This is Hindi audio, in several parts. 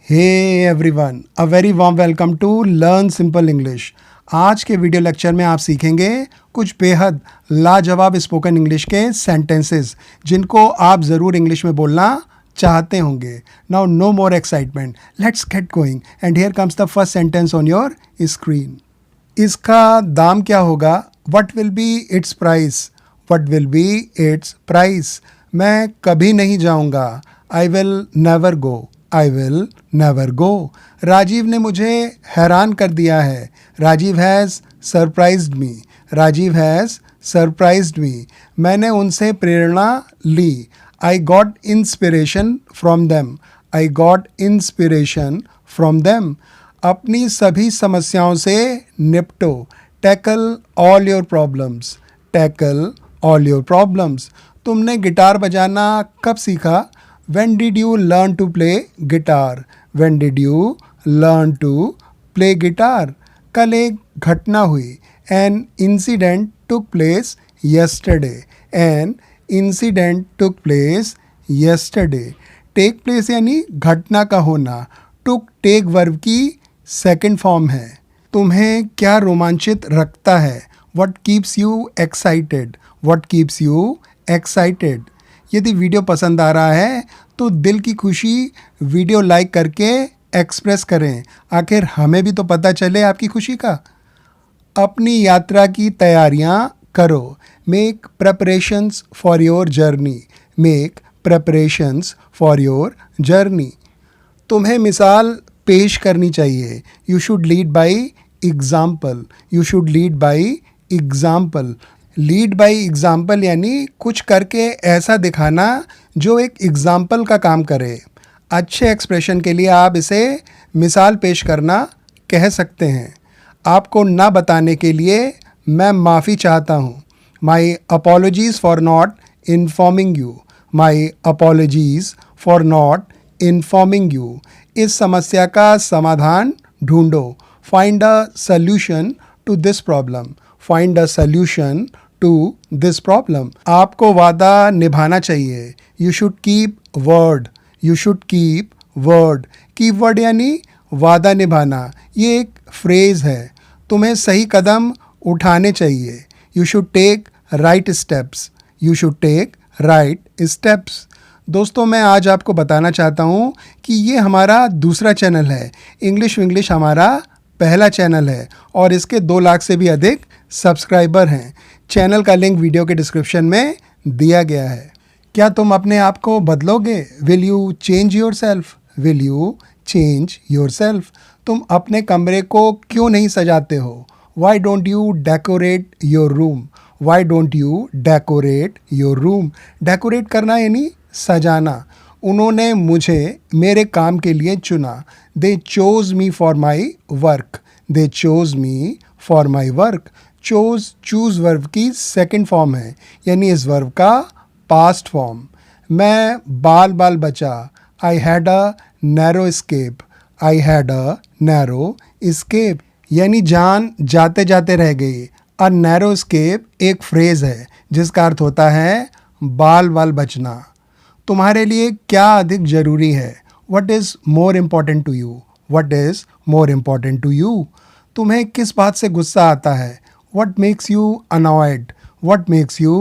Hey everyone, a very warm welcome to learn simple English. आज के वीडियो लेक्चर में आप सीखेंगे कुछ बेहद लाजवाब स्पोकन इंग्लिश के सेंटेंसेस जिनको आप ज़रूर इंग्लिश में बोलना चाहते होंगे। Now no more excitement, let's get going and here comes the first sentence on your screen. इसका दाम क्या होगा? What will be its price? What will be its price? मैं कभी नहीं जाऊंगा। I will never go. I will never go. Rajiv ने मुझे हैरान कर दिया है। Rajiv has surprised me. Rajiv has surprised me. मैंने उनसे प्रेरणा ली। I got inspiration from them. I got inspiration from them. अपनी सभी समस्याओं से निपटो। Tackle all your problems. Tackle all your problems. तुमने गिटार बजाना कब सीखा? When did you learn to play guitar? When did you learn to play guitar? कल एक घटना हुई। An incident took place yesterday. An incident took place yesterday. Take place यानी घटना का होना। Took take वर्ब की सेकंड फॉर्म है। तुम्हें क्या रोमांचित रखता है? What keeps you excited? What keeps you excited? यदि वीडियो पसंद आ रहा है तो दिल की खुशी वीडियो लाइक करके एक्सप्रेस करें। आखिर हमें भी तो पता चले आपकी खुशी का। अपनी यात्रा की तैयारियां करो। Make preparations for your journey. Make preparations for your journey. तुम्हें मिसाल पेश करनी चाहिए। You should lead by example. You should lead by example. Lead by example यानी कुछ करके ऐसा दिखाना जो एक एग्जाम्पल का काम करे। अच्छे एक्सप्रेशन के लिए आप इसे मिसाल पेश करना कह सकते हैं। आपको ना बताने के लिए मैं माफ़ी चाहता हूँ। My apologies for not informing you. My apologies for not informing you. इस समस्या का समाधान ढूंढो। Find a solution to this problem. Find a solution to this problem. आपको वादा निभाना चाहिए। You should keep word. You should keep word. Keep word यानी वादा निभाना। ये एक फ्रेज है। तुम्हें सही कदम उठाने चाहिए। You should take right steps. You should take right steps. दोस्तों, मैं आज आपको बताना चाहता हूँ कि ये हमारा दूसरा चैनल है। इंग्लिश विंग्लिश हमारा पहला चैनल है और इसके 2 लाख से भी अधिक सब्सक्राइबर हैं। चैनल का लिंक वीडियो के डिस्क्रिप्शन में दिया गया है। क्या तुम अपने आप को बदलोगे? Will you change yourself? Will you change yourself? तुम अपने कमरे को क्यों नहीं सजाते हो? Why don't you decorate your room? Why don't you decorate your room? Decorate करना यानी सजाना। उन्होंने मुझे मेरे काम के लिए चुना। They chose me for my work. They chose me for my work. Chose choose verb की सेकंड फॉर्म है यानी इस वर्ब का पास्ट फॉर्म। मैं बाल बाल बचा। I had a narrow escape. I had a narrow escape यानी जान जाते जाते रह गई। अ नैरो स्केप एक फ्रेज है जिसका अर्थ होता है बाल बाल बचना। तुम्हारे लिए क्या अधिक ज़रूरी है? What is more important to you? What is more important to you? तुम्हें किस बात से गुस्सा आता है? What makes you annoyed? What makes you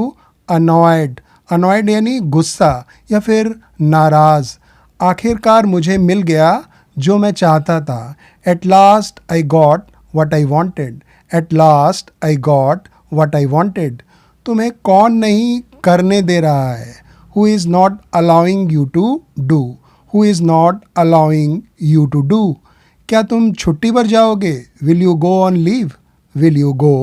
annoyed? Annoyed यानी गुस्सा या फिर नाराज़। आखिरकार मुझे मिल गया जो मैं चाहता था। At last I got what I wanted. At last I got what I wanted. तुम्हें कौन नहीं करने दे रहा है? Who is not allowing you to do? Who is not allowing you to do? क्या तुम छुट्टी पर जाओगे? Will you go on leave? Will you go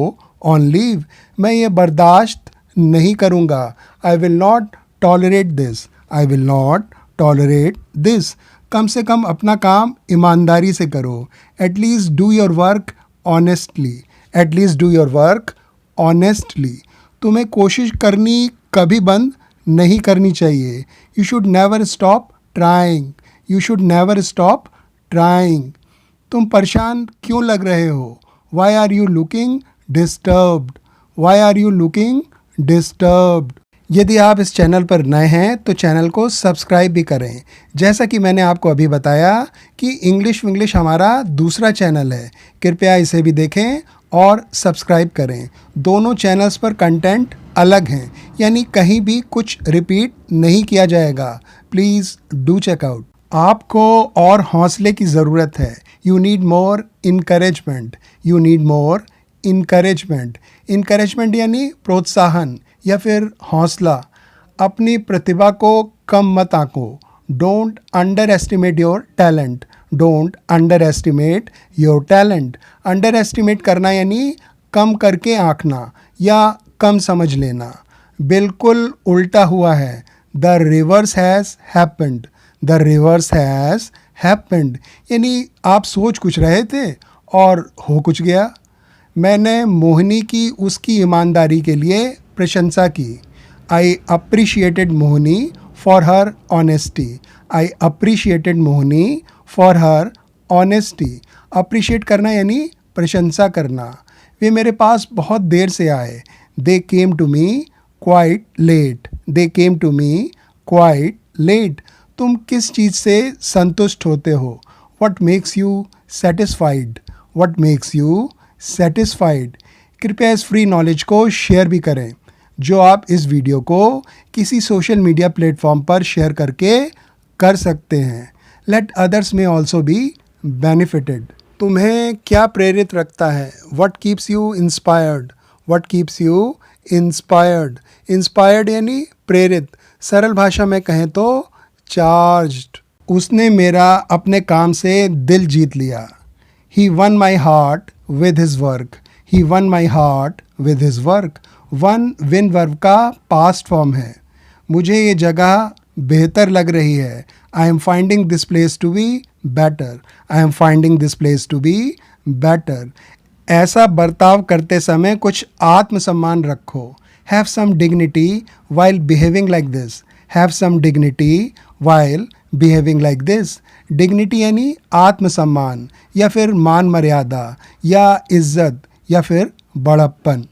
on leave? मैं ये बर्दाश्त नहीं करूँगा। I will not tolerate this. I will not tolerate this. कम से कम अपना काम ईमानदारी से करो। At least do your work honestly. At least do your work honestly. तुम्हें कोशिश करनी कभी बंद नहीं करनी चाहिए। You should never stop trying. You should never stop trying. तुम परेशान क्यों लग रहे हो? Why are you looking disturbed? Why are you looking disturbed? यदि आप इस चैनल पर नए हैं तो चैनल को सब्सक्राइब भी करें। जैसा कि मैंने आपको अभी बताया कि इंग्लिश विंग्लिश हमारा दूसरा चैनल है, कृपया इसे भी देखें और सब्सक्राइब करें। दोनों चैनल्स पर कंटेंट अलग हैं, यानी कहीं भी कुछ रिपीट नहीं किया जाएगा। Please do check out. आपको और हौसले की ज़रूरत है। You need more encouragement. You need more encouragement. Encouragement यानी प्रोत्साहन या फिर हौसला। अपनी प्रतिभा को कम मत आंको। Don't underestimate your talent. Don't underestimate your talent. Underestimate करना यानी कम करके आंकना या कम समझ लेना। बिल्कुल उल्टा हुआ है। The reverse has happened. The reverse has happened यानी आप सोच कुछ रहे थे और हो कुछ गया। मैंने मोहिनी की उसकी ईमानदारी के लिए प्रशंसा की। I appreciated Mohini for her honesty. I appreciated Mohini for her honesty. Appreciate करना यानी प्रशंसा करना। वे मेरे पास बहुत देर से आए। They came to me quite late. They came to me quite late. तुम किस चीज़ से संतुष्ट होते हो? What makes you satisfied. What makes you satisfied. कृपया इस फ्री नॉलेज को शेयर भी करें। जो आप इस वीडियो को किसी सोशल मीडिया प्लेटफॉर्म पर शेयर करके कर सकते हैं। लेट अदर्स में ऑल्सो बी बेनिफिटेड। तुम्हें क्या प्रेरित रखता है? What keeps you inspired. What keeps you inspired. Inspired यानी प्रेरित। सरल भाषा में कहें तो चार्ज्ड। उसने मेरा अपने काम से दिल जीत लिया। He won my heart with his work. He won my heart with his work. Won win verb का पास्ट फॉर्म है। मुझे ये जगह बेहतर लग रही है। I am finding this place to be better. I am finding this place to be better. ऐसा बर्ताव करते समय कुछ आत्मसम्मान रखो। Have some dignity while behaving like this. Have some dignity while behaving like this. Dignity यानी आत्मसम्मान या फिर मान मर्यादा या इज्जत या फिर बड़प्पन।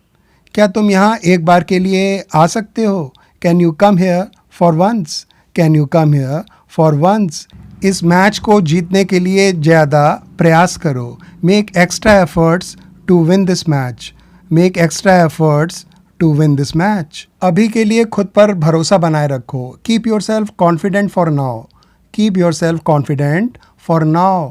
क्या तुम यहाँ एक बार के लिए आ सकते हो? Can you come here for once. Can you come here for once. इस मैच को जीतने के लिए ज़्यादा प्रयास करो। Make extra efforts to win this match. Make extra efforts to win this match. अभी के लिए खुद पर भरोसा बनाए रखो। Keep your self confident for now. Keep your self confident for now.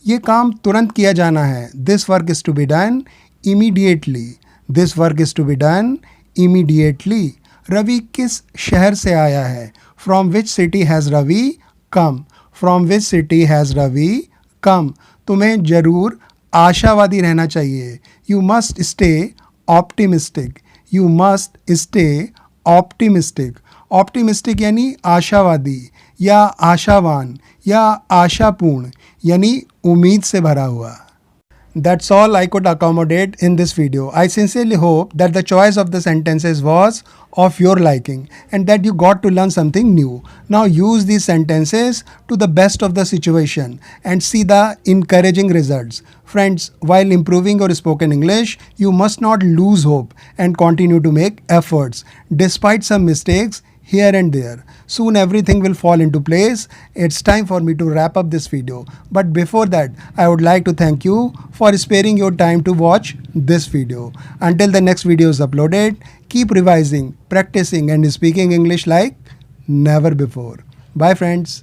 ये काम तुरंत किया जाना है। This work is to be done immediately. This work is to be done immediately. Ravi किस शहर से आया है? From which city has Ravi come. From which city has Ravi come. तुम्हें ज़रूर आशावादी रहना चाहिए। You must stay optimistic. You must stay optimistic. Optimistic यानी आशावादी या आशावान या आशापूर्ण यानी उम्मीद से भरा हुआ। That's all I could accommodate in this video. I sincerely hope that the choice of the sentences was of your liking and that you got to learn something new. Now use these sentences to the best of the situation and see the encouraging results. Friends, while improving your spoken English, you must not lose hope and continue to make efforts despite some mistakes here and there. Soon everything will fall into place. It's time for me to wrap up this video. But before that, I would like to thank you for sparing your time to watch this video. Until the next video is uploaded, keep revising, practicing and speaking English like never before. Bye friends.